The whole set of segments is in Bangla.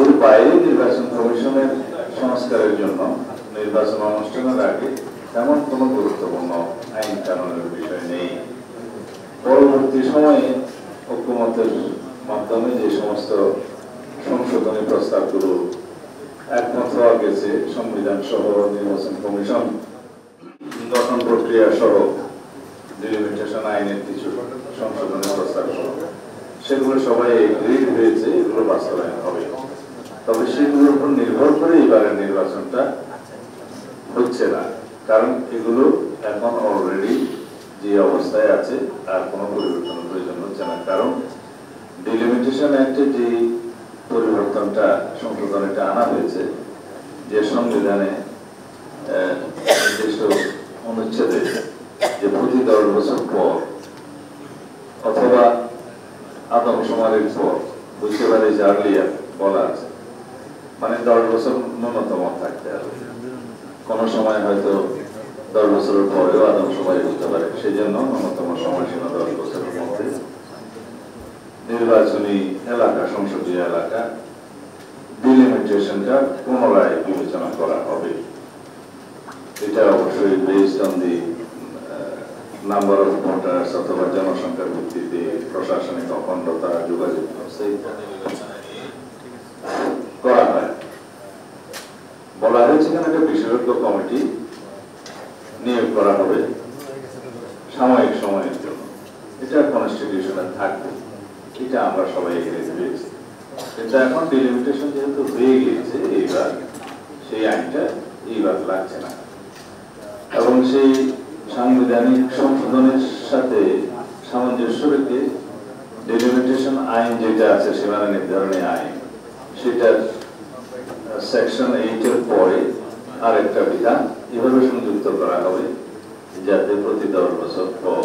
এর বাইরে নির্বাচন কমিশনের সংস্কারের জন্য নির্বাচন অনুষ্ঠানের আগে তেমন কোনো গুরুত্বপূর্ণ আইন কানুনের বিষয় নেই। পরবর্তী সময়ে ঐক্যমতের মাধ্যমে যে সমস্ত সংশোধনী প্রস্তাবগুলো একমত হওয়া গেছে, সংবিধান সহ নির্বাচন কমিশন গঠন প্রক্রিয়া সহ ডিলিমিটেশন আইনের কিছু সংশোধনের প্রস্তাব সহ সেগুলো সবাই এগ্রিড হয়েছে, এগুলো বাস্তবায়ন হবে। তবে সেগুলোর উপর নির্ভর করে এবারের নির্বাচনটা হচ্ছে না, কারণ এগুলো এখন অলরেডি যে অবস্থায় আছে আর কোনো পরিবর্তনের প্রয়োজন হচ্ছে না। কারণ ডিলিমিটেশন অ্যাক্টে যে পরিবর্তনটা সংশোধনীটা আনা হয়েছে, যে সংবিধানে নির্দিষ্ট অনুচ্ছেদে যে প্রতি 10 বছর পর অথবা আদমশুমারির পর বুঝতে পারে যে আর্লিয়ার বলা আছে, মানে 10 বছর ন্যূনতম থাকতে হবে। কোনো সময় হয়তো 10 বছরের পরেও আদমশুমারি হতে পারে, সেই জন্য ন্যূনতম সময়সীমা 10 বছরের মধ্যে নির্বাচনী এলাকা, সংসদীয় এলাকা ডিলিমিটেশনটা পুনরায় বিবেচনা করা হবে। এটা অবশ্যই based on the number of voters অথবা জনসংখ্যার ভিত্তিতে প্রশাসনিক অখণ্ডতা, যোগাযোগ করা হয়। বলা হয়েছে এখানে একটা বিশেষজ্ঞ কমিটি নিয়োগ করা হবে সাময়িক সময়ের জন্য। এটা কনস্টিটিউশনে থাকবে, এটা আমরা সবাই এগ্রি হয়েছি। কিন্তু এখন ডিলিমিটেশন যেহেতু হয়ে গিয়েছে, এইবার সেই আইনটা এইবার লাগছে না, এবং সেই সাংবিধানিক সংশোধনের সাথে সামঞ্জস্য রেখে ডিলিমিটেশন আইন যেটা আছে, সীমানা নির্ধারণী আইন, সেটার সেকশন 8 এর পরে আর একটা বিধান এভাবে সংযুক্ত করা হবে যাতে প্রতি 10 বছর পর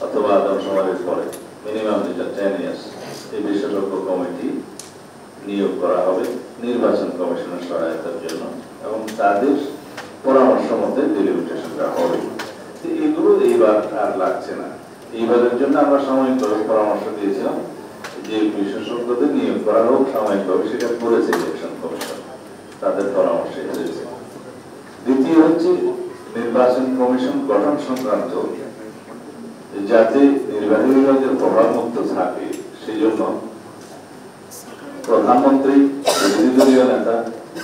অথবা আদমশুমারির পরে মিনিমাম যেটা 10 ইয়ার্স এই বিশেষজ্ঞ কমিটি নিয়োগ করা হবে নির্বাচন কমিশনের সহায়তার জন্য, এবং তাদের পরামর্শ মতে ডিলিমিটেশনটা হবে। এগুলো এইবার আর লাগছে না। এইবারের জন্য আমরা সাময়িকভাবে পরামর্শ দিয়েছিলাম যে বিশেষজ্ঞদের নিয়োগ করা হোক সাময়িকভাবে, সেটা করেছে ইলেকশন কমিশন, তাদের পরামর্শে হয়েছে। দ্বিতীয় হচ্ছে নির্বাচন কমিশন গঠন সংক্রান্ত যাতে নির্বাহী বিভাগের প্রভাব মুক্ত থাকে, সেই জন্য প্রধানমন্ত্রী, বিরোধী দলীয় নেতা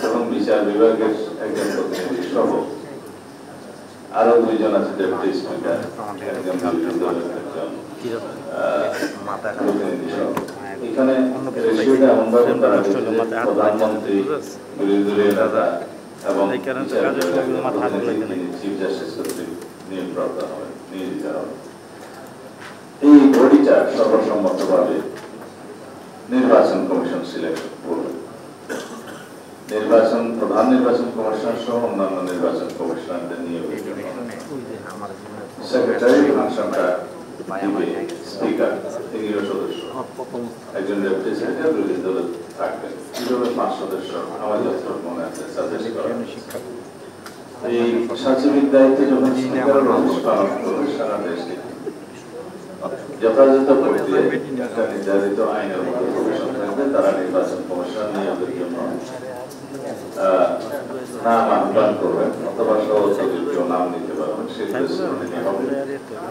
এবং বিচার বিভাগের একজন প্রতিনিধি সহ আরো 2 জন আছে, ডেপুটি স্পিকার, একজন প্রতিনিধি সহ। এখানে রেশিওটা এমনভাবে করা হয়েছে প্রধানমন্ত্রী, বিরোধী দলীয় নেতা এবং চিফ জাস্টিস কর্তৃক নিয়োজিত হবে। এই বডিটা সর্বসম্মতভাবে নির্বাচন কমিশন সিলেক্ট করবে। প্রধান নির্বাচন কমিশনার সহ অন্যান্য নির্বাচন কমিশনারদের নিয়োগের জন্য সেক্রেটারি ফাংশনটা দিবে স্পিকার, 3 সদস্য, একজন ডেপুটি সেক্রেটারি, বিরোধী দলের থাকবেন। এইভাবে 5 সদস্য আমার যতটুকু মনে আছে সাজেস্ট করা। এই সচিবের দায়িত্বে যখন স্পিকার অফিস পালন করবে সারা দেশে যথাযথ প্রক্রিয়ায় একটা নির্ধারিত আইনের মধ্যে কমিশন থাকবে, তারা নির্বাচন কমিশন নিয়োগের জন্য নাম আহ্বান করবেন অথবা সহযোগী কেউ নাম নিতে পারবেন,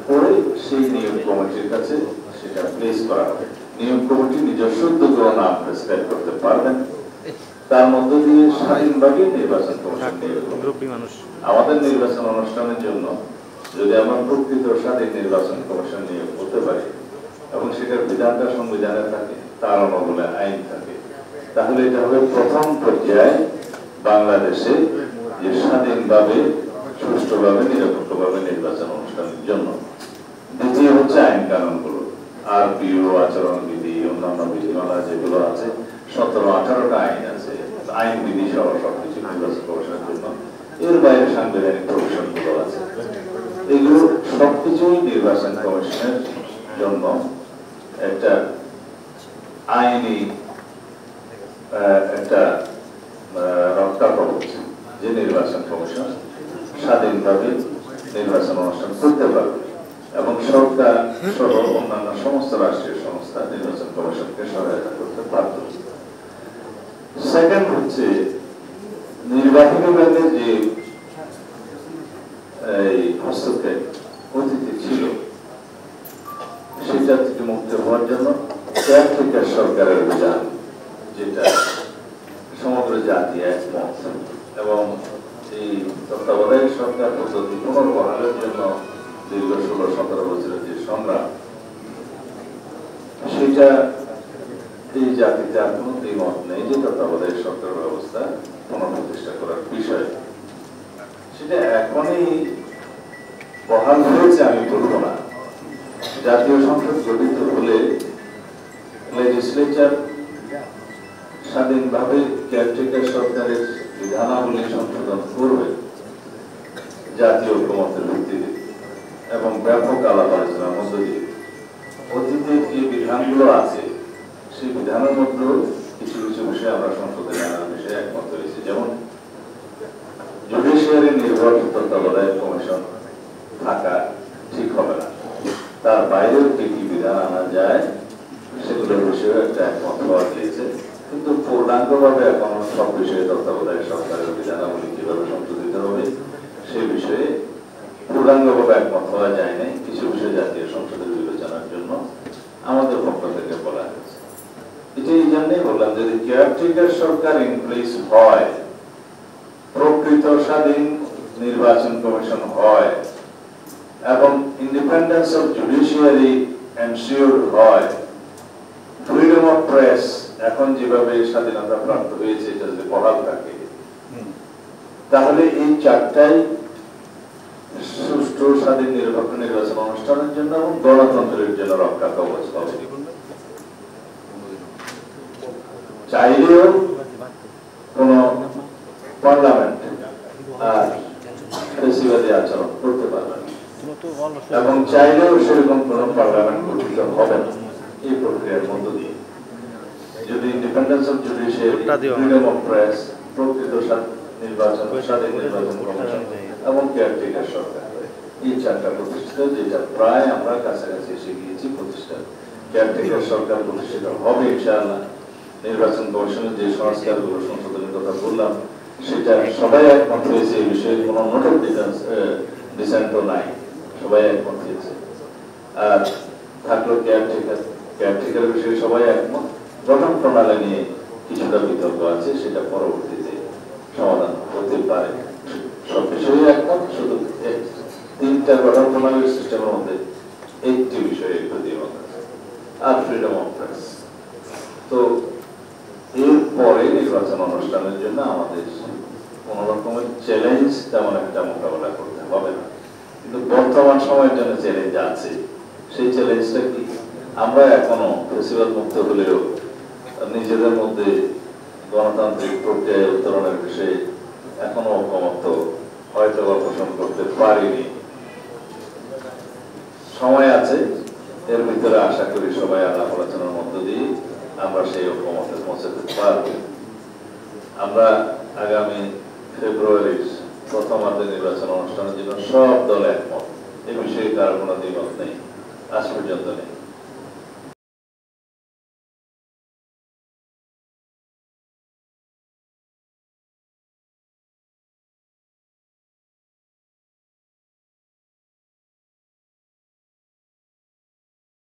পরে সেই নিয়োগ কমিটির কাছে সেটা প্লেস করা হবে। নিয়োগ কমিটি নিজস্ব উদ্যোগে নাম প্রেসক্রাইব করতে পারবেন, তার মধ্য দিয়ে স্বাধীনভাবে নির্বাচন কমিশন নিয়োগ করবে। আমাদের নির্বাচন অনুষ্ঠানের জন্য যদি আমরা প্রকৃত স্বাধীন নির্বাচন কমিশন নিয়োগ করতে পারি এবং সেটার বিধানটা সংবিধানে থাকে, তার অনুকূলে আইন থাকে, তাহলে এটা হবে প্রথম পর্যায়ে বাংলাদেশে যে স্বাধীনভাবে, সুষ্ঠুভাবে, নিরপেক্ষভাবে নির্বাচন অনুষ্ঠানের জন্য। দ্বিতীয় হচ্ছে আইন কানুনগুলো, আরপিও, আচরণবিধি, অন্যান্য বিধিমালা যেগুলো আছে, 17-18টা আইন আছে, আইন বিধি সহ সবকিছু নির্বাচন কমিশনের জন্য। এর বাইরে সাংবিধানিক প্রভিশন গুলো আছে, এগুলো সবকিছুই নির্বাচন কমিশনের জন্য একটা আইনি একটা রক্ষা কবচ, যে নির্বাচন কমিশন স্বাধীনভাবে নির্বাচন অনুষ্ঠান করতে পারবে এবং সরকার সহ অন্যান্য সমস্ত রাষ্ট্রীয় সংস্থা নির্বাচন কমিশনকে সহায়তা করতে পারবে। সেকেন্ড হচ্ছে নির্বাহী বিভাগের যে এই হস্তক্ষেপ অতীতে ছিল সেটা থেকে মুক্ত হওয়ার জন্য কেয়ারটেকার সরকারের অভিযান, যেটা সমগ্র জাতি একমত, এবং এই তত্ত্বাবধায়ক সরকার পদ্ধতি পুনর্বহালের জন্য দীর্ঘ 16-17 বছরের যে সংগ্রাম, সেটা এই জাতিতে আর কোনো দ্বিমত নেই যে তত্ত্বাবধায়ক সরকার ব্যবস্থা পুনঃপ্রতিষ্ঠা করার বিষয়। সেটা এখনই বহাল হয়েছে আমি বলবো না। জাতীয় সংসদ গঠিত হলে লেজিসলেচার স্বাধীনভাবে কেয়ারটেকার সরকারের বিধানাবলী সংশোধন করবে জাতীয় ঐক্যমতের ভিত্তিতে এবং ব্যাপক আলাপ আলোচনার মধ্য দিয়ে। অতীতে যে বিধানগুলো আছে সেই বিধানের মধ্যে কিছু কিছু বিষয়ে আমরা সংসদে জানার বিষয়ে একমত হয়েছি, যেমন জুডিশিয়ারি নির্ভর তত্ত্বাবধায়ক কমিশন থাকা ঠিক হবে না, তার বাইরেও কি কি বিধান আনা যায় সেগুলোর বিষয়ে একটা একমত হওয়া গিয়েছে। কিন্তু পূর্ণাঙ্গভাবে এখন সব বিষয়ে তত্ত্বাবধায়ক সরকারের বিধানাবলী কিভাবে সংশোধিত হবে সে বিষয়ে পূর্ণাঙ্গভাবে একমত হওয়া যায় নাই। কিছু বিষয় জাতীয় সংসদের বিবেচনার জন্য আমাদের পক্ষ থেকে বলা হয়েছে। এটা এই জন্যই বললাম, যদি কেয়ারটেকার সরকার ইন প্লেস হয়, প্রকৃত স্বাধীন নির্বাচন কমিশন হয় এবং ইন্ডিপেন্ডেন্স অফ জুডিশিয়ারি এনশিওর হয়, ফ্রিডম অফ প্রেস এখন যেভাবে স্বাধীনতা প্রাপ্ত হয়েছে এটা যদি বহাল থাকে, তাহলে এই চারটাই সুষ্ঠু স্বাধীন নির্বাচন অনুষ্ঠানের জন্য এবং গণতন্ত্রের জন্য রক্ষা কবচ হবে। চাইলেও কোন পার্লামেন্ট আর ফ্যাসিবাদী আচরণ করতে পারবে না, এবং চাইলেও সেরকম কোন পার্লামেন্ট গঠিত হবে না এই প্রক্রিয়ার মধ্য দিয়ে। যদি independence of judiciary, freedom of press, প্রকৃত নির্বাচন, স্বাধীন নির্বাচন কমিশন এবং কেয়ারটেকার সরকার, এই চারটা প্রতিষ্ঠিত, যেটা প্রায় আমরা কাছাকাছি এসে গিয়েছি প্রতিষ্ঠা। কেয়ারটেকার সরকার প্রতিষ্ঠিত হবে ইনশাআল্লাহ। নির্বাচন কমিশনের যে সংস্কারগুলো সংশোধনের কথা বললাম সেটা সবাই একমত হয়েছে, এই বিষয়ে কোনো নোট অফ ডিসেন্টও নাই, সবাই একমত হয়েছে। আর থাকলো কেয়ারটেকার বিষয়ে সবাই একমত। গঠন প্রণালী নিয়ে কিছুটা বিতর্ক আছে, সেটা পরবর্তীতে সমাধান হতে পারে। সব বিষয়ে একমত, শুধু 3টা গঠন প্রণালীর সিস্টেমের মধ্যে একটি বিষয়ে একটু দ্বিমত আছে, আর ফ্রিডম অফ প্রেস। তো এরপরে নির্বাচন অনুষ্ঠানের জন্য আমাদের কোন রকমের চ্যালেঞ্জ তেমন একটা মোকাবেলা করতে হবে না, কিন্তু বর্তমান সময়ের জন্য চ্যালেঞ্জ আছে। সেই চ্যালেঞ্জটা কি? আমরা এখনো ফেসিবাদ মুক্ত হলেও নিজেদের মধ্যে গণতান্ত্রিক প্রক্রিয়ায় উত্তরণের বিষয়ে এখনো ঐকমত্য হয়তো পোষণ করতে পারিনি। সময় আছে, এর ভিতরে আশা করি সবাই আলাপ আলোচনার মধ্য দিয়ে আমরা সেই ঐকমত্যে পৌঁছাতে পারব। আমরা আগামী ফেব্রুয়ারির প্রথমার্ধে নির্বাচন অনুষ্ঠানের জন্য সব দল একমত, এ বিষয়ে কারো কোনো দ্বিমত নেই, আজ পর্যন্ত নেই।